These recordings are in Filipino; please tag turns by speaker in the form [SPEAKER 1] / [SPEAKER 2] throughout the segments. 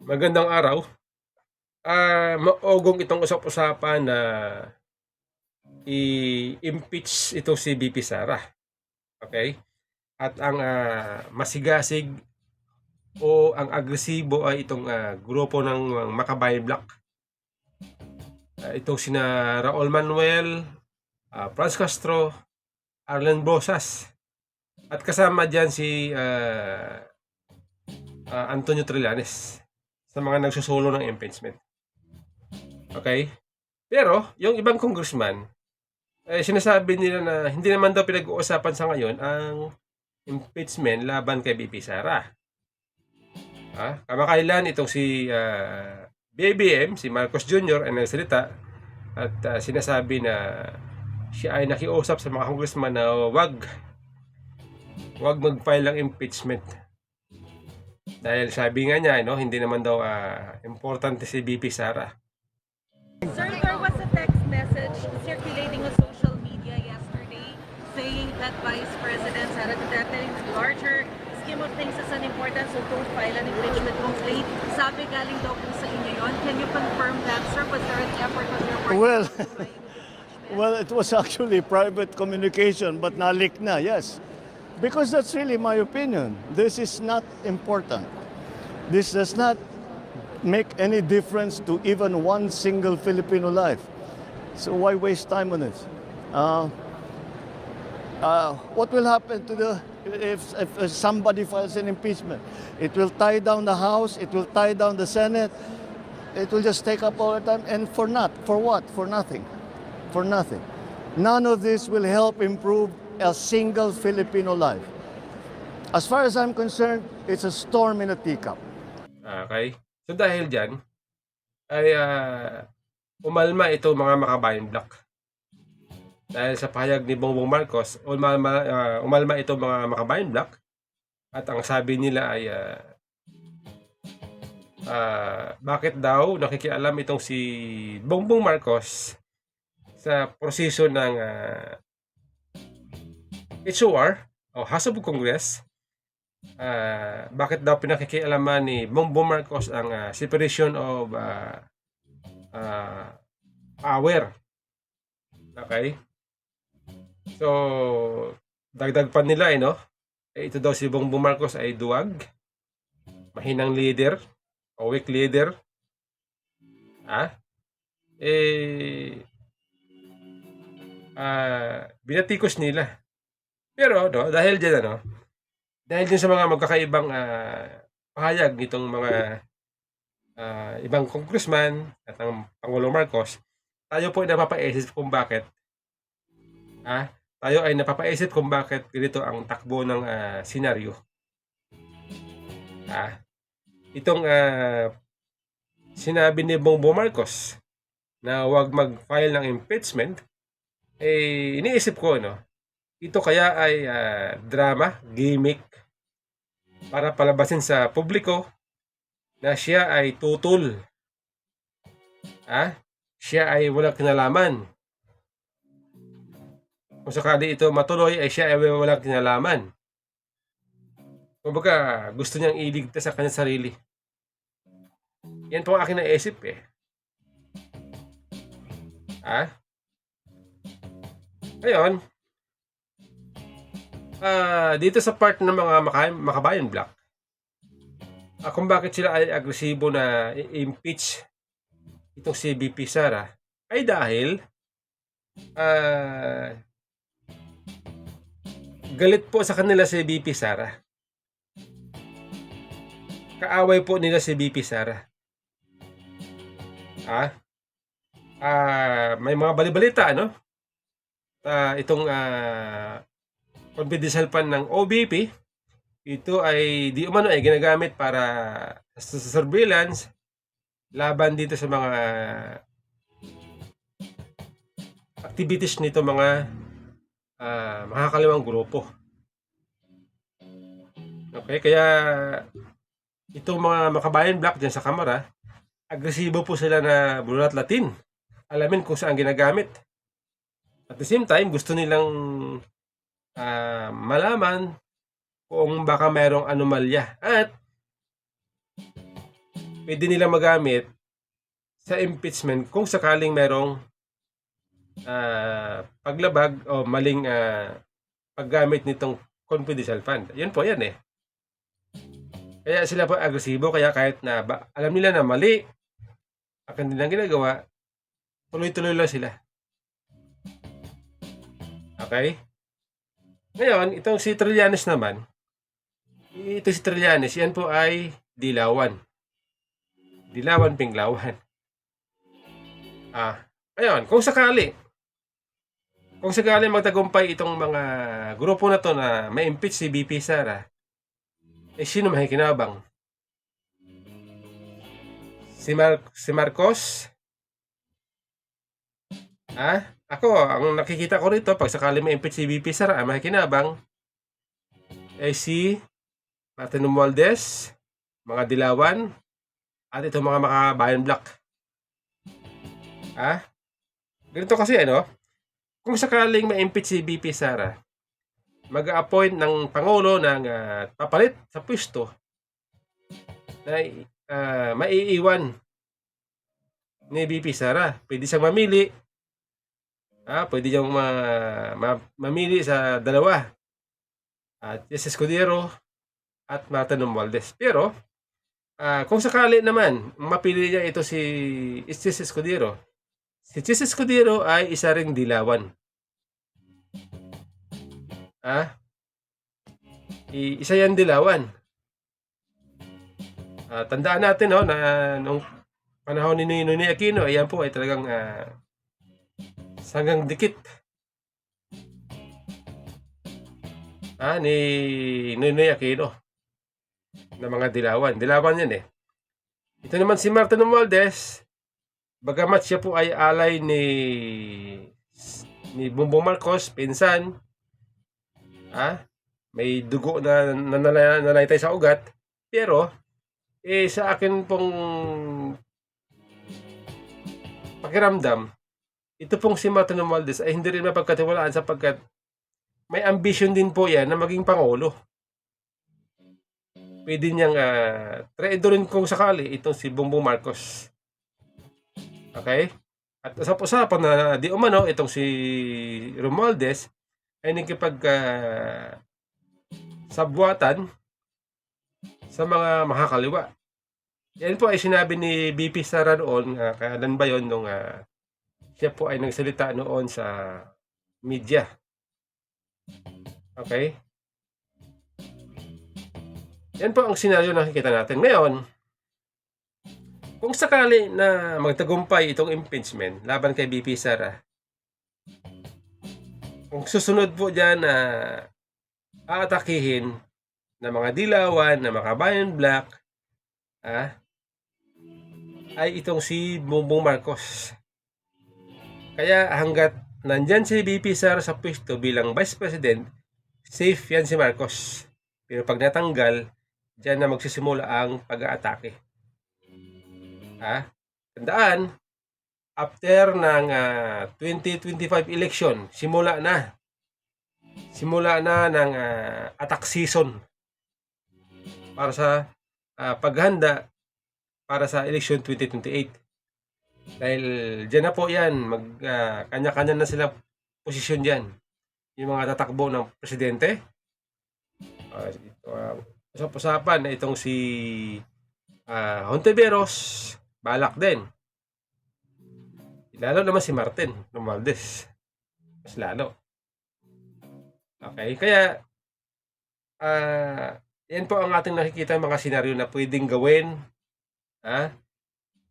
[SPEAKER 1] Magandang araw. Maugong itong usap-usapan na i-impeach itong si VP Sara, okay? At ang masigasig o ang agresibo ay itong grupo ng Makabayan Black. Itong sina Raul Manuel, Franz Castro, Arlen Bosas. At kasama dyan si Antonio Trillanes sa mga nagsusulo ng impeachment. Okay? Pero, yung ibang congressman, sinasabi nila na hindi naman daw pinag-uusapan sa ngayon ang impeachment laban kay BP Sara. Kamakailan itong si BBM, si Marcos Jr. ay nagsalita at sinasabi na siya ay nakiusap sa mga congressman na wag mag-file ng impeachment. Dahil sabi nga niya, no, hindi naman daw importante si BP Sara.
[SPEAKER 2] Sir, there was a text message circulating on social media yesterday saying that Vice President Sara Duterte, in the larger scheme of things, is unimportant, so don't file an impeachment complaint. Sabi galing daw po sa inyo yun. Can you confirm that, sir? Was there an effort on your part?
[SPEAKER 3] Well, well, it was actually private communication, but nalik na, yes. Because that's really my opinion. This is not important. This does not make any difference to even one single Filipino life. So why waste time on this? What will happen to if somebody files an impeachment? It will tie down the House. It will tie down the Senate. It will just take up all the time, and for what? For nothing. For nothing. None of this will help improve a single Filipino life. As far as I'm concerned, it's a storm in a teacup.
[SPEAKER 1] Okay? So dahil dyan, ay umalma ito mga Makabayan Black. Dahil sa pahayag ni Bongbong Marcos, umalma ito mga Makabayan Black. At ang sabi nila ay bakit daw nakikialam itong si Bongbong Marcos sa proseso ng HOR o House of Congress. Bakit daw pinakikialaman ni Bongbong Marcos ang separation of power. Okay? So, dagdag pa nila no? Ito daw si Bongbong Marcos ay duwag, mahinang leader, o weak leader. Binatikos nila. Pero no, dahil dyan dahil din sa mga magkakaibang pahayag nitong mga ibang congressman at ang Pangulo Marcos, tayo po ay napapaisip kung bakit ganito ang takbo ng senaryo. Itong sinabi ni Bongbong Marcos na huwag mag-file ng impeachment, iniisip ko, no, ito kaya ay drama, gimmick, para palabasin sa publiko na siya ay tutol. Siya ay walang kinalaman. Kung sakali ito matuloy, ay siya ay walang kinalaman. Kumbaga, gusto niyang iligtas sa kanyang sarili. Yan po ang aking naisip Ngayon, dito sa part ng mga Makabayan Black, kung bakit sila ay agresibo na impeach itong si VP Sara, ay dahil galit po sa kanila si VP Sara. Kaaway po nila si VP Sara. May mga balibalita, no? Itong confidential fund ng OBP, ito ay di umano ay ginagamit para sa surveillance laban dito sa mga activities nito mga makakaliwang grupo. Okay, kaya itong mga Makabayan Black dyan sa Kamara, agresibo po sila na bulat Latin. Alamin kung saan ginagamit. At the same time, gusto nilang malaman kung baka mayroong anomalya. At pwede nila magamit sa impeachment kung sakaling merong paglabag o maling paggamit nitong confidential fund. Yan po yan eh. Kaya sila po agresibo, kaya kahit na alam nila na mali ang kanilang ginagawa, tuloy-tuloy lang sila. Okay? Ngayon, itong si Trillanes naman, ito si Trillanes, yan po ay dilawan. Dilawan, pinglawan. Ngayon, kung sakali magtagumpay itong mga grupo na to na ma-impeach si BP Sara, sino makikinabang? Si Marcos? Ako, ang nakikita ko rito, pag sakali ma-impeach si BP Sara, ang makikinabang si Martin Romualdez, mga dilawan, at itong mga makabayan black. Ganito kasi kung sakaling ma-impeach si BP Sara, mag-a-appoint ng Pangulo ng papalit sa pwesto na maiiwan ni BP Sara. Pwede siyang mamili. Pwede siyang mamili sa dalawa. Jesse Escudero at Martin Romualdez. Pero, kung sakali naman, mapili niya ito si Jesse Escudero. Si Jesse Escudero ay isa ring dilawan. Isa yan dilawan. Tandaan natin na nung panahon ni Noynoy Aquino, ayan po ay talagang sanggang dikit ni Noynoy Aquino na mga dilawan. Dilawan yan eh. Ito naman si Martin Romualdez, bagamat siya po ay alay ni Bongbong Marcos, pinsan, may dugo na nalaytay sa ugat, pero sa akin pong pakiramdam, ito pong si Martin Romualdez ay hindi rin mapagkatiwalaan sapagkat may ambition din po yan na maging Pangulo. Pwede niyang traidorin kung sakali itong si Bongbong Marcos. Okay? At usap-usapan na di umano itong si Romualdez ay nagkipag sabwatan sa mga makakaliwa. Yan po ay sinabi ni BP Sara noon, kailan ba yun nung siya po ay nagsalita noon sa media. Okay? Yan po ang senaryo na nakikita natin. Ngayon, kung sakali na magtagumpay itong impeachment laban kay BP Sara, kung susunod po dyan na aatakihin na mga dilawan, na mga kabayan black, ay itong si Bongbong Marcos. Kaya hanggat nandyan si BP Sara sa pwesto bilang Vice President, safe yan si Marcos. Pero pag natanggal, dyan na magsisimula ang pag-aatake. Tandaan, after ng 2025 election, simula na ng attack season para sa paghanda para sa election 2028. Dahil dyan na po yan, kanya-kanya na sila posisyon dyan. Yung mga tatakbo ng presidente, usap-usapan na itong si Hontiveros, balak din. Lalo naman si Martin Romualdez. Mas lalo. Okay, kaya yan po ang ating nakikita mga senaryo na pwedeng gawin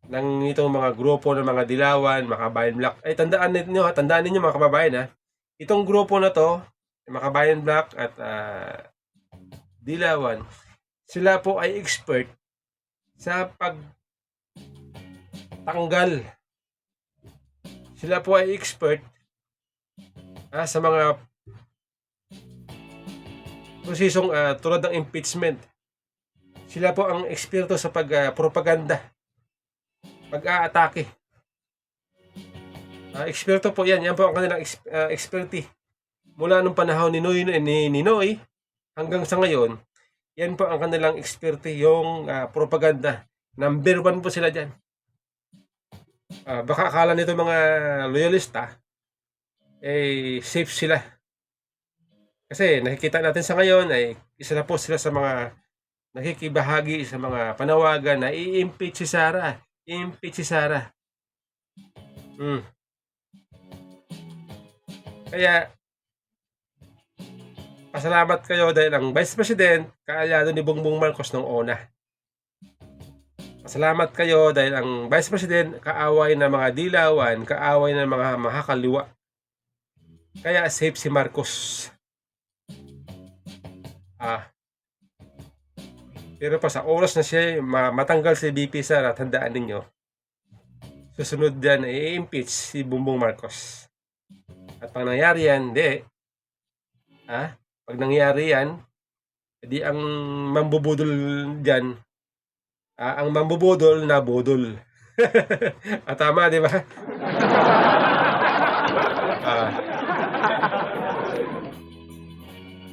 [SPEAKER 1] ng itong mga grupo ng mga dilawan, mga kabayan black. Ay tandaan ninyo mga kababayan itong grupo na to, mga kabayan black at dilawan, sila po ay expert sa pagtanggal. Sila po ay expert sa mga prosesong tulad ng impeachment. Sila po ang eksperto sa pagpropaganda, pag-aatake. Eksperto po yan. Yan po ang kanilang expertise. Mula nung panahon ni Noy hanggang sa ngayon, yan po ang kanilang expertise, yung propaganda. Number 1 po sila dyan. Baka akala nito mga loyalista, safe sila. Kasi nakikita natin sa ngayon ay isa na po sila sa mga nakikibahagi sa mga panawagan na i-impeach si Sara. I-impeach si Sara. Kaya, pasalamat kayo dahil ang Vice President, kaalyado ni Bongbong Marcos nung una. Pasalamat kayo dahil ang Vice President, kaaway ng mga dilawan, kaaway ng mga mahakaliwa. Kaya safe si Marcos. Pero pa sa oras na siya matanggal si VP Sara, tandaan ninyo, susunod dyan i-impeach si Bongbong Marcos. At pag nangyari yan, pag nangyari yan, edi ang mambubudol dyan, ang mambubudol na budol. Tama, di ba?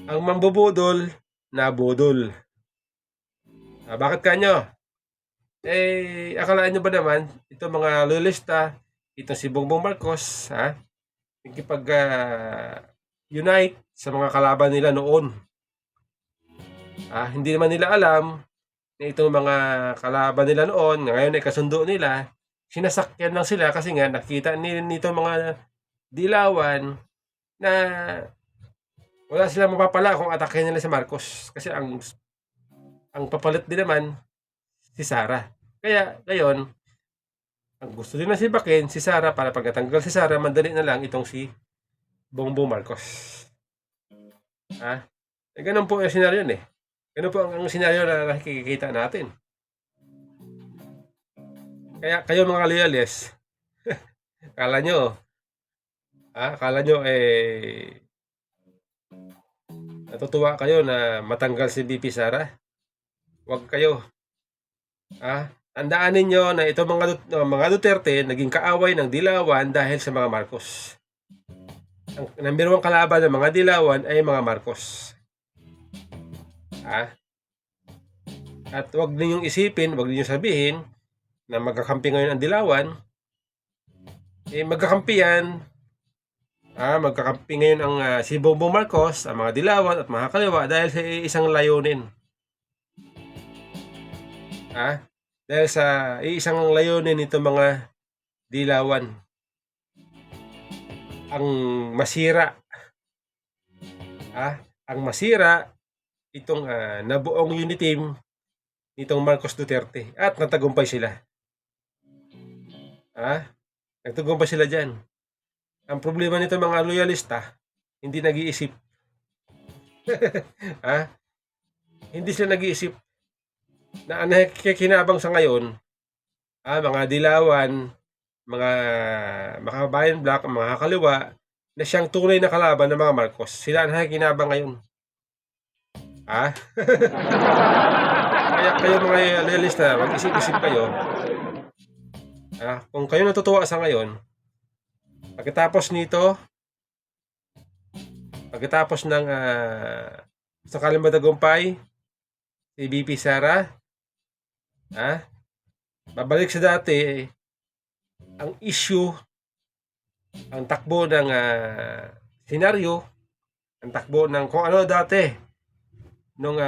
[SPEAKER 1] Ang mambubudol na budol. Bakit kanyo? Akalaan nyo ba naman, ito mga loyalista, ito si Bongbong Marcos, nagkipag-unite sa mga kalaban nila noon. Hindi naman nila alam na itong mga kalaban nila noon, ngayon ay kasundo nila, sinasakyan lang sila kasi nga nakita nito mga dilawan na wala silang mapapala kung atakin nila si Marcos. Kasi ang papalit din naman si Sara. Kaya ngayon, ang gusto din na sibakin si Sara para pag natanggal si Sara, mandali na lang itong si Bongbong Marcos. Ganun po yung senaryo eh. Ganun po ang senaryo na nakikita natin. Kaya kayo mga loyalists, akala nyo natutuwa kayo na matanggal si VP Sara? Huwag kayo. Tandaan ninyo na itong mga Duterte naging kaaway ng dilawan dahil sa mga Marcos. Ang number 1 kalaban ng mga dilawan ay mga Marcos. At huwag ninyong isipin, huwag ninyong sabihin na magkakampi ngayon ang dilawan. Magkakampi yan. Magkakampi ngayon ang si Bongbong Marcos, ang mga dilawan at mga kaliwa dahil sa isang layunin. Dahil sa isang layunin nito mga dilawan. Ang masira. Ang masira itong nabuong unity team nitong Marcos Duterte. At natagumpay sila. Nagtagumpay sila dyan. Ang problema nito mga loyalista, hindi nag-iisip. Hindi sila nag-iisip na nakikinabang sa ngayon, mga dilawan, mga makabayan black, mga kaliwa, na siyang tunay na kalaban ng mga Marcos. Sila ang nakikinabang ngayon. Kaya kayo mga loyalista, mag-isip-isip kayo. Kung kayo natutuwa sa ngayon, pagkatapos ng sakaling matagumpay si VP Sara, babalik sa dati ang issue, ang takbo ng senaryo, ang takbo ng kung ano dati nung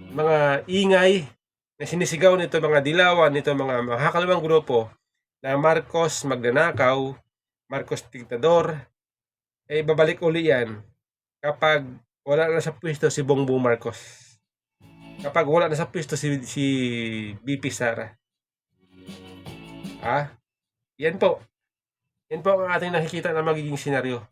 [SPEAKER 1] mga ingay na sinisigaw nito mga dilawan, nito mga makakalawang grupo na Marcos magnanakaw, Marcos diktador, babalik uli yan kapag wala na sa pwesto si Bongbong Marcos. Kapag wala na sa pwesto si VP Sara. Yan po. Yan po ang ating nakikita na magiging senaryo.